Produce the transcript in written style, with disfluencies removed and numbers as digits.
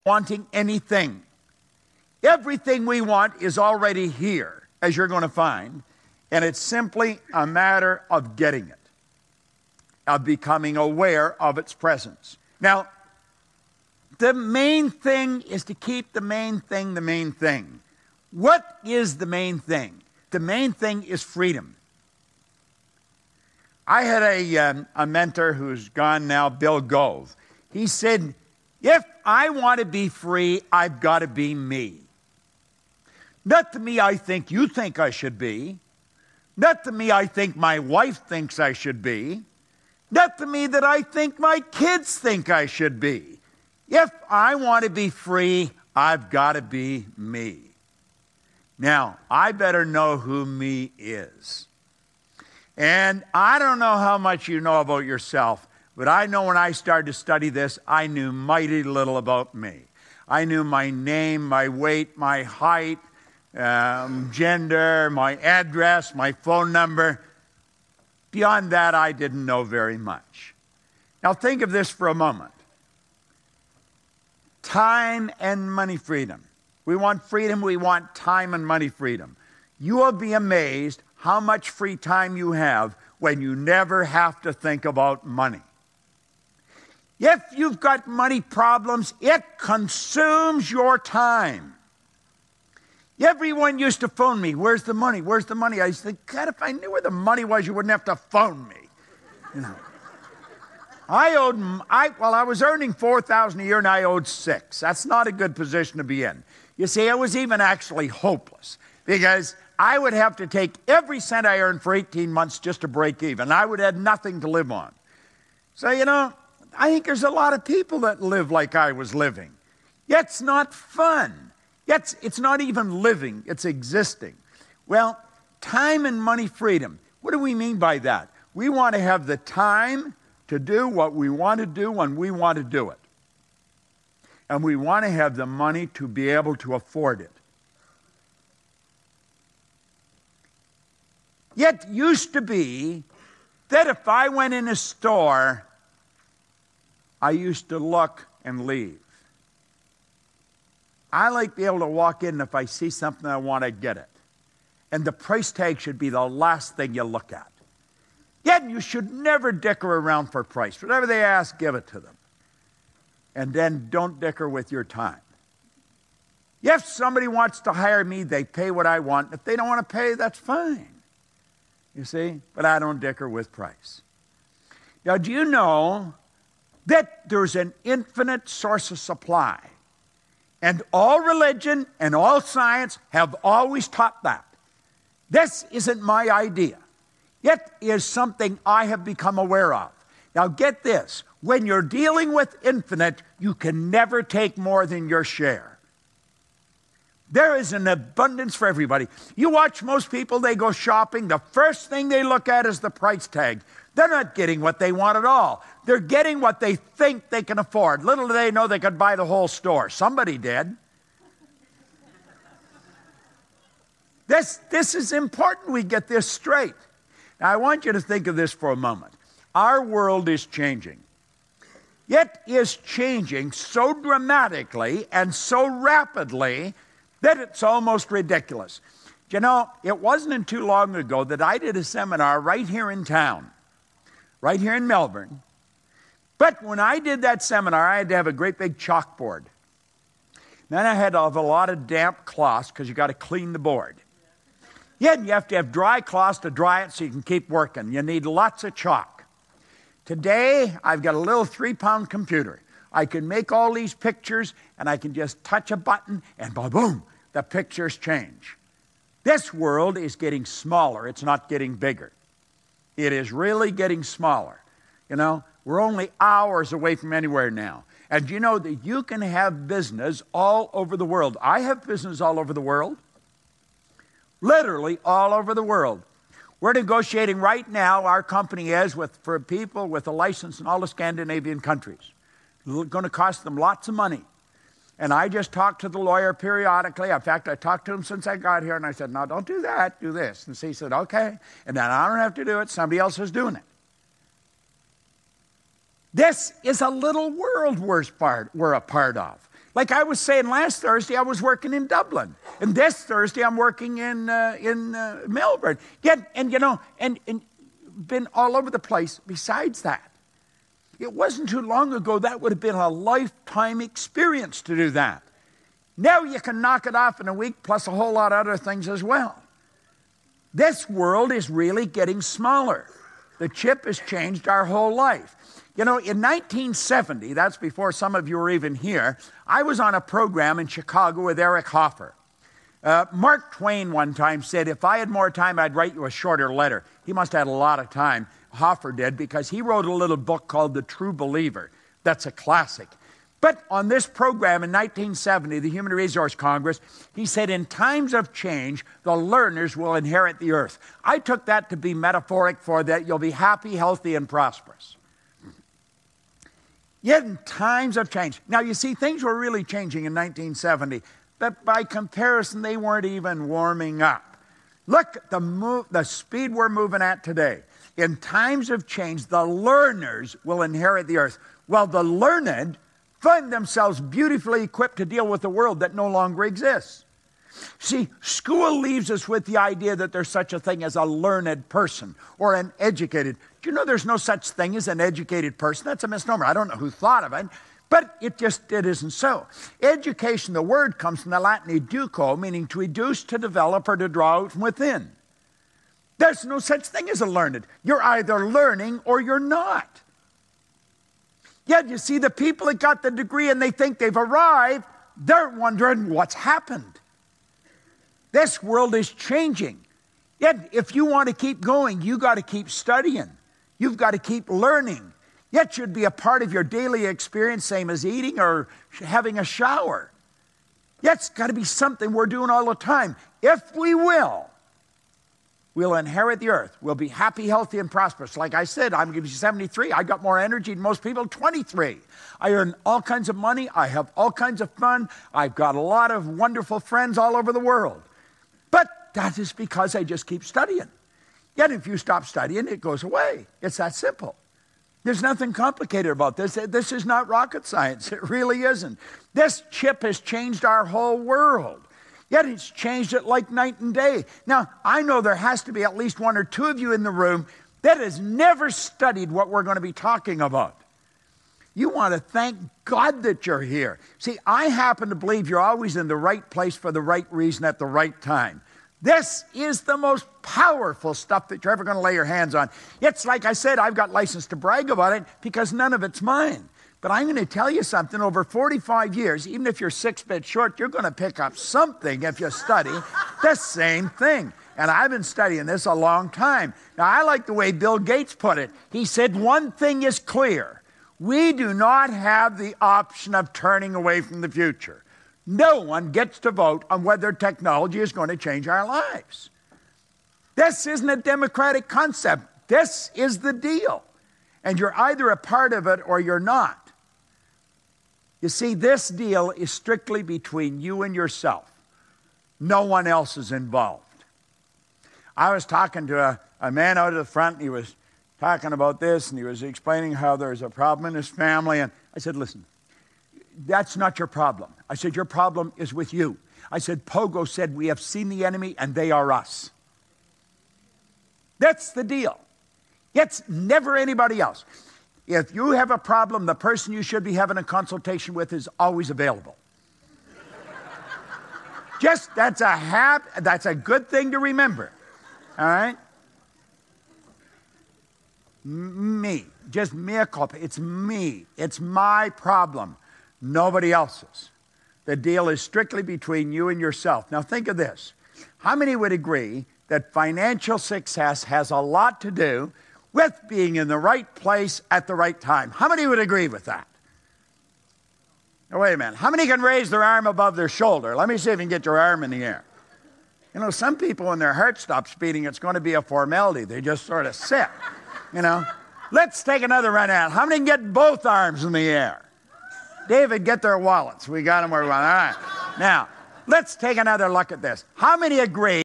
wanting anything. Everything we want is already here, as you're going to find, and it's simply a matter of getting it, of becoming aware of its presence. Now, the main thing is to keep the main thing the main thing. What is the main thing? The main thing is freedom. I had a mentor who's gone now, Bill Gove. He said, if I want to be free, I've got to be me. Not the me I think you think I should be. Not the me I think my wife thinks I should be. Not the me that I think my kids think I should be. If I want to be free, I've got to be me. Now, I better know who me is. And I don't know how much you know about yourself, but I know when I started to study this, I knew mighty little about me. I knew my name, my weight, my height, gender, my address, my phone number. Beyond that, I didn't know very much. Now think of this for a moment. Time and money freedom. We want freedom, we want time and money freedom. You will be amazed how much free time you have when you never have to think about money. If you've got money problems, it consumes your time. Everyone used to phone me, where's the money, where's the money? I used to think, God, if I knew where the money was, you wouldn't have to phone me. You know. I was earning $4,000 a year and I owed $6,000. That's not a good position to be in. You see, it was even actually hopeless because I would have to take every cent I earned for 18 months just to break even. I would have nothing to live on. So, you know, I think there's a lot of people that live like I was living. Yet it's not fun. Yet it's not even living, it's existing. Well, time and money freedom. What do we mean by that? We want to have the time to do what we want to do when we want to do it. And we want to have the money to be able to afford it. Yet used to be that if I went in a store, I used to look and leave. I like to be able to walk in and if I see something I want to get it. And the price tag should be the last thing you look at. Yet you should never dicker around for price. Whatever they ask, give it to them. And then don't dicker with your time. If somebody wants to hire me, they pay what I want. If they don't want to pay, that's fine. You see? But I don't dicker with price. Now, do you know that there's an infinite source of supply? And all religion and all science have always taught that. This isn't my idea. It is something I have become aware of. Now get this. When you're dealing with infinite, you can never take more than your share. There is an abundance for everybody. You watch most people, they go shopping. The first thing they look at is the price tag. They're not getting what they want at all. They're getting what they think they can afford. Little do they know they could buy the whole store. Somebody did. This is important we get this straight. Now, I want you to think of this for a moment. Our world is changing. It is changing so dramatically and so rapidly that it's almost ridiculous. You know, it wasn't too long ago that I did a seminar right here in town, right here in Melbourne. But when I did that seminar, I had to have a great big chalkboard. Then I had to have a lot of damp cloths because you got to clean the board. Yeah, and you have to have dry cloths to dry it so you can keep working. You need lots of chalk. Today, I've got a little 3-pound computer. I can make all these pictures, and I can just touch a button, and boom, the pictures change. This world is getting smaller. It's not getting bigger. It is really getting smaller. You know, we're only hours away from anywhere now. And you know that you can have business all over the world. I have business all over the world. Literally all over the world. We're negotiating right now, our company is, for people with a license in all the Scandinavian countries. It's going to cost them lots of money. And I just talk to the lawyer periodically. In fact, I talked to him since I got here, and I said, no, don't do that, do this. And so he said, okay. And then I don't have to do it. Somebody else is doing it. This is a little world we're a part of. Like I was saying last Thursday, I was working in Dublin. And this Thursday, I'm working in Melbourne. And been all over the place besides that. It wasn't too long ago that would have been a lifetime experience to do that. Now you can knock it off in a week, plus a whole lot of other things as well. This world is really getting smaller. The chip has changed our whole life. You know, in 1970, that's before some of you were even here, I was on a program in Chicago with Eric Hoffer. Mark Twain one time said, if I had more time, I'd write you a shorter letter. He must have had a lot of time, Hoffer did, because he wrote a little book called The True Believer. That's a classic. But on this program in 1970, the Human Resource Congress, he said, in times of change, the learners will inherit the earth. I took that to be metaphoric for that you'll be happy, healthy, and prosperous. Yet in times of change. Now, you see, things were really changing in 1970, but by comparison, they weren't even warming up. Look at the speed we're moving at today. In times of change, the learners will inherit the earth, while the learned find themselves beautifully equipped to deal with a world that no longer exists. See, school leaves us with the idea that there's such a thing as a learned person or an educated. Do you know there's no such thing as an educated person? That's a misnomer. I don't know who thought of it, but it isn't so. Education, the word comes from the Latin educo, meaning to educe, to develop, or to draw out from within. There's no such thing as a learned. You're either learning or you're not. Yet you see the people that got the degree and they think they've arrived, they're wondering what's happened. This world is changing. Yet if you want to keep going, you got to keep studying. You've got to keep learning. Yet should be a part of your daily experience, same as eating or having a shower. Yet it's got to be something we're doing all the time. If we will, we'll inherit the earth. We'll be happy, healthy, and prosperous. Like I said, I'm going to be 73. I got more energy than most people, 23. I earn all kinds of money. I have all kinds of fun. I've got a lot of wonderful friends all over the world. But that is because I just keep studying. Yet if you stop studying, it goes away. It's that simple. There's nothing complicated about this. This is not rocket science. It really isn't. This chip has changed our whole world. Yet it's changed it like night and day. Now, I know there has to be at least one or two of you in the room that has never studied what we're going to be talking about. You want to thank God that you're here. See, I happen to believe you're always in the right place for the right reason at the right time. This is the most powerful stuff that you're ever going to lay your hands on. It's like I said, I've got license to brag about it because none of it's mine. But I'm going to tell you something, over 45 years, even if you're 6 feet short, you're going to pick up something if you study the same thing. And I've been studying this a long time. Now, I like the way Bill Gates put it. He said, one thing is clear. We do not have the option of turning away from the future. No one gets to vote on whether technology is going to change our lives. This isn't a democratic concept. This is the deal. And you're either a part of it or you're not. You see, this deal is strictly between you and yourself. No one else is involved. I was talking to a man out at the front, and he was talking about this, and he was explaining how there's a problem in his family. And I said, listen, that's not your problem. I said, your problem is with you. I said, Pogo said, we have seen the enemy, and they are us. That's the deal. It's never anybody else. If you have a problem, the person you should be having a consultation with is always available. That's a good thing to remember. All right? Me. Just mea culpa. It's me. It's my problem. Nobody else's. The deal is strictly between you and yourself. Now think of this. How many would agree that financial success has a lot to do with being in the right place at the right time? How many would agree with that? Now, wait a minute. How many can raise their arm above their shoulder? Let me see if you can get your arm in the air. You know, some people, when their heart stops beating, it's going to be a formality. They just sort of sit, you know. Let's take another run at it. How many can get both arms in the air? David, get their wallets. We got them where we want. All right. Now, let's take another look at this. How many agree